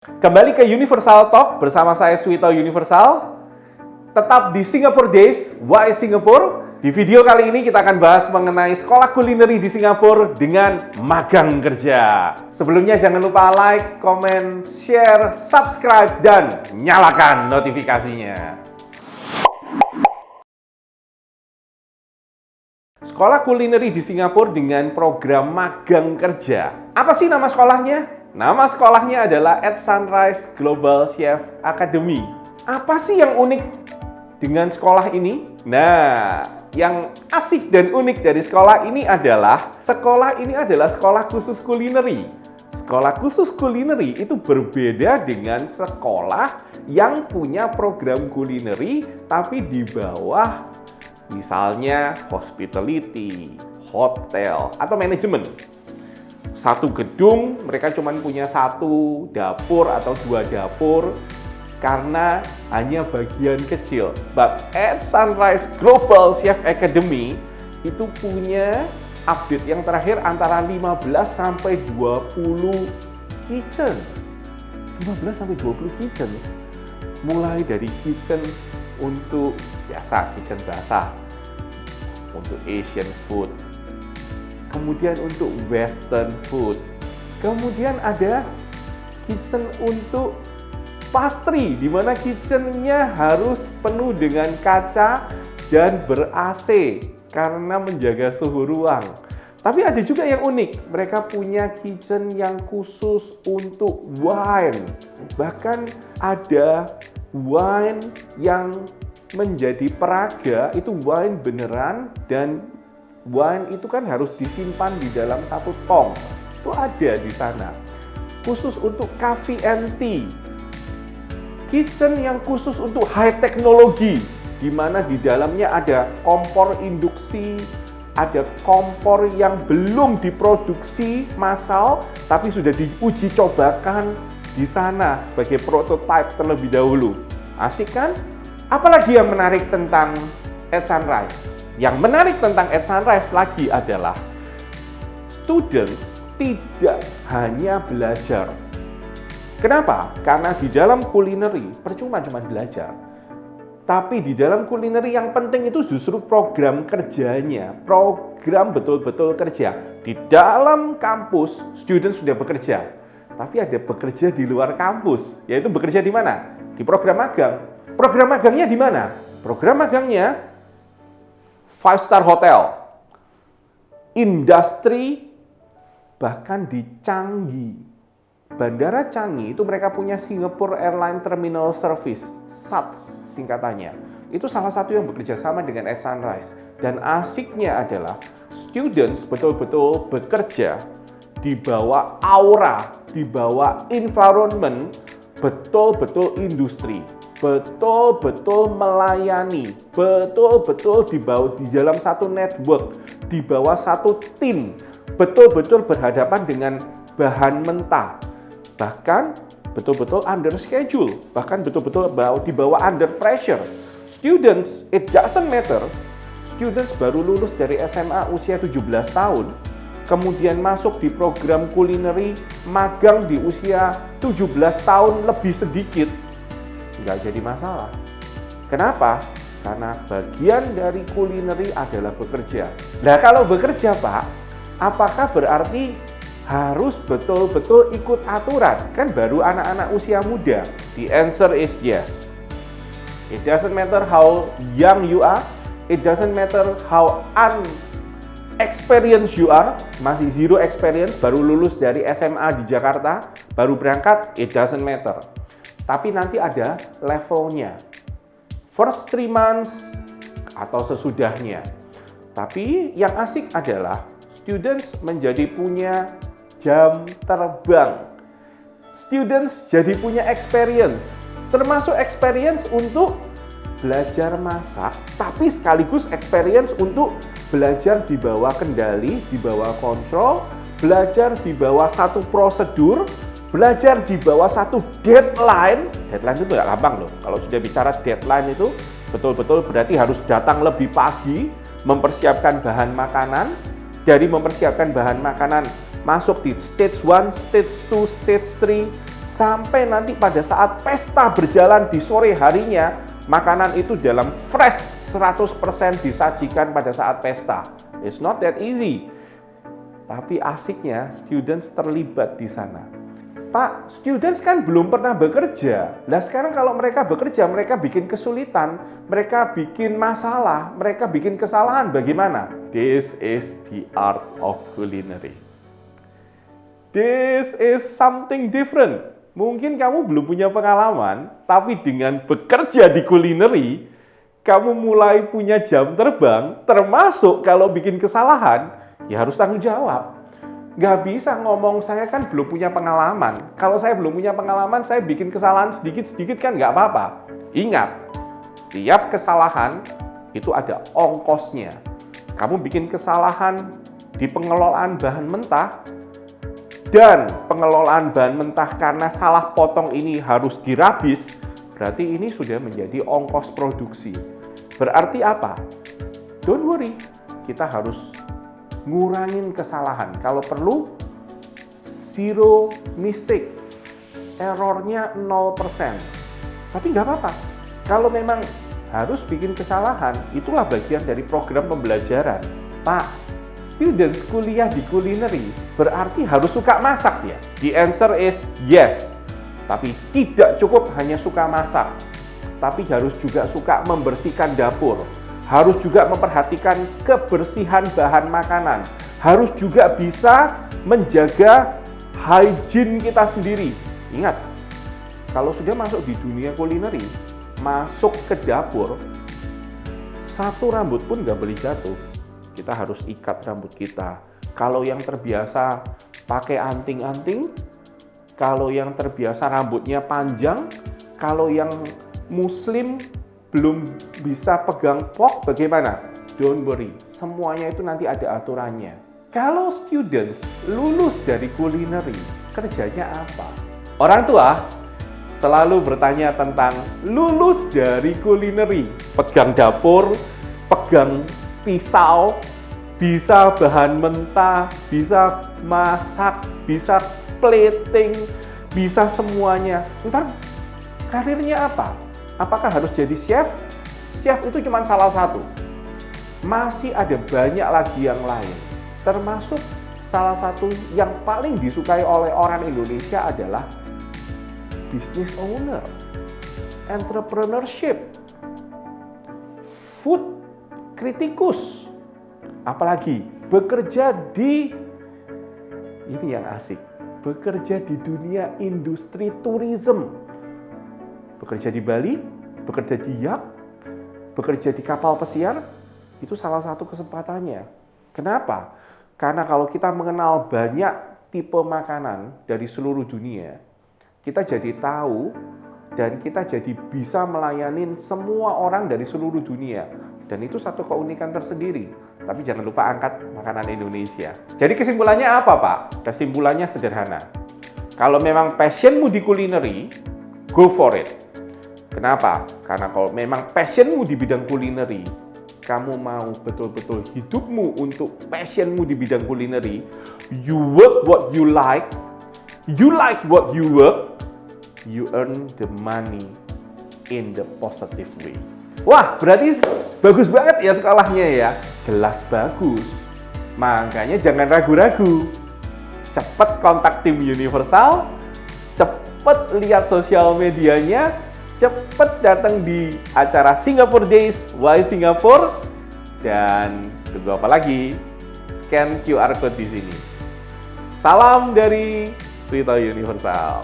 Kembali ke Universal Talk bersama saya Suito Universal. Tetap di Singapore Days, Why Singapore? Di video kali ini kita akan bahas mengenai sekolah kulineri di Singapura dengan magang kerja. Sebelumnya jangan lupa like, comment, share, subscribe, dan nyalakan notifikasinya. Sekolah kulineri di Singapura dengan program magang kerja. Apa sih nama sekolahnya? Nama sekolahnya adalah At Sunrise Global Chef Academy. Apa sih yang unik dengan sekolah ini? Nah, yang asik dan unik dari sekolah ini adalah sekolah khusus kulineri. Sekolah khusus kulineri itu berbeda dengan sekolah yang punya program kulineri tapi di bawah misalnya hospitality, hotel, atau manajemen. Satu gedung mereka cuma punya satu dapur atau dua dapur karena hanya bagian kecil. But at Sunrise Global Chef Academy itu punya update yang terakhir antara 15 sampai 20 kitchen. 15 sampai 20 kitchen. Mulai dari kitchen untuk biasa, kitchen basah, untuk Asian food, kemudian untuk Western food, kemudian ada kitchen untuk pastry, di mana kitchennya harus penuh dengan kaca dan ber-AC karena menjaga suhu ruang. Tapi ada juga yang unik, mereka punya kitchen yang khusus untuk wine. Bahkan ada wine yang menjadi peraga, itu wine beneran, dan wine itu kan harus disimpan di dalam satu tong. Itu ada di sana. Khusus untuk coffee and tea. Kitchen yang khusus untuk high technology, di mana di dalamnya ada kompor induksi, ada kompor yang belum diproduksi massal, tapi sudah diuji cobakan di sana sebagai prototype terlebih dahulu. Asik kan? Apalagi yang menarik tentang At Sunrise? Yang menarik tentang At Sunrise lagi adalah students tidak hanya belajar. Kenapa? Karena di dalam kulineri percuma cuma belajar. Tapi di dalam kulineri yang penting itu justru program kerjanya, program betul-betul kerja. Di dalam kampus, students sudah bekerja. Tapi ada bekerja di luar kampus, yaitu bekerja di mana? Di program magang. Program magangnya di mana? Program magangnya 5-star hotel, industri, bahkan di Changi. Bandara Changi itu mereka punya Singapore Airline Terminal Service, SATS singkatannya. Itu salah satu yang bekerja sama dengan At Sunrise. Dan asiknya adalah students betul-betul bekerja di bawah aura, di bawah environment, betul-betul industri, betul-betul melayani, betul-betul di dalam satu network, di bawah satu tim, betul-betul berhadapan dengan bahan mentah, bahkan betul-betul under schedule, bahkan betul-betul di bawah under pressure. Students, it doesn't matter, students baru lulus dari SMA usia 17 tahun, kemudian masuk di program kulineri, magang di usia 17 tahun lebih sedikit, nggak jadi masalah. Kenapa? Karena bagian dari kulineri adalah bekerja. Nah, kalau bekerja, Pak, apakah berarti harus betul-betul ikut aturan? Kan baru anak-anak usia muda. The answer is yes. It doesn't matter how young you are, it doesn't matter how unexperienced you are, masih zero experience, baru lulus dari SMA di Jakarta, baru berangkat, it doesn't matter. Tapi nanti ada levelnya. First 3 months atau sesudahnya. Tapi yang asik adalah students menjadi punya jam terbang. Students jadi punya experience. Termasuk experience untuk belajar masak, tapi sekaligus experience untuk belajar di bawah kendali, di bawah kontrol, belajar di bawah satu prosedur, belajar di bawah satu deadline. Deadline itu nggak gampang loh. Kalau sudah bicara deadline itu betul-betul berarti harus datang lebih pagi, mempersiapkan bahan makanan. Dari mempersiapkan bahan makanan, masuk di stage 1, stage 2, stage 3, sampai nanti pada saat pesta berjalan di sore harinya, makanan itu dalam fresh 100% disajikan pada saat pesta. It's not that easy. Tapi asiknya students terlibat di sana. Pak, students kan belum pernah bekerja. Nah sekarang kalau mereka bekerja, mereka bikin kesulitan, mereka bikin masalah, mereka bikin kesalahan, bagaimana? This is the art of culinary. This is something different. Mungkin kamu belum punya pengalaman, tapi dengan bekerja di culinary, kamu mulai punya jam terbang, termasuk kalau bikin kesalahan, ya harus tanggung jawab. Nggak bisa ngomong, saya kan belum punya pengalaman. Kalau saya belum punya pengalaman, saya bikin kesalahan sedikit-sedikit kan nggak apa-apa. Ingat, tiap kesalahan itu ada ongkosnya. Kamu bikin kesalahan di pengelolaan bahan mentah, dan pengelolaan bahan mentah karena salah potong ini harus dirabis, berarti ini sudah menjadi ongkos produksi. Berarti apa? Don't worry, kita harus ngurangin kesalahan. Kalau perlu, zero mistake. Errornya 0%. Tapi nggak apa-apa. Kalau memang harus bikin kesalahan, itulah bagian dari program pembelajaran. Pak, students kuliah di culinary berarti harus suka masak ya? The answer is yes. Tapi tidak cukup hanya suka masak. Tapi harus juga suka membersihkan dapur. Harus juga memperhatikan kebersihan bahan makanan. Harus juga bisa menjaga hygiene kita sendiri. Ingat, kalau sudah masuk di dunia culinary, masuk ke dapur, satu rambut pun nggak boleh jatuh. Kita harus ikat rambut kita. Kalau yang terbiasa pakai anting-anting, kalau yang terbiasa rambutnya panjang, kalau yang muslim belum bisa pegang pok, bagaimana? Don't worry, semuanya itu nanti ada aturannya. Kalau students lulus dari culinary, kerjanya apa? Orang tua selalu bertanya tentang lulus dari culinary. Pegang dapur, pegang pisau, bisa bahan mentah, bisa masak, bisa plating, bisa semuanya. Ntar karirnya apa? Apakah harus jadi chef? Chef itu cuma salah satu. Masih ada banyak lagi yang lain. Termasuk salah satu yang paling disukai oleh orang Indonesia adalah business owner, entrepreneurship, food kritikus, apalagi bekerja di, ini yang asik, bekerja di dunia industri tourism, bekerja di Bali, bekerja di yacht, bekerja di kapal pesiar, itu salah satu kesempatannya. Kenapa? Karena kalau kita mengenal banyak tipe makanan dari seluruh dunia, kita jadi tahu dan kita jadi bisa melayani semua orang dari seluruh dunia. Dan itu satu keunikan tersendiri. Tapi jangan lupa angkat makanan Indonesia. Jadi kesimpulannya apa, Pak? Kesimpulannya sederhana. Kalau memang passionmu di culinary, go for it. Kenapa? Karena kalau memang passionmu di bidang culinary, kamu mau betul-betul hidupmu untuk passionmu di bidang culinary, you work what you like what you work, you earn the money in the positive way. Wah, berarti bagus banget ya sekolahnya ya. Jelas bagus. Makanya jangan ragu-ragu. Cepat kontak tim Universal, cepat lihat sosial medianya, cepat datang di acara Singapore Days Why Singapore, dan tunggu apa lagi? Scan QR code di sini. Salam dari Sweeto Universal.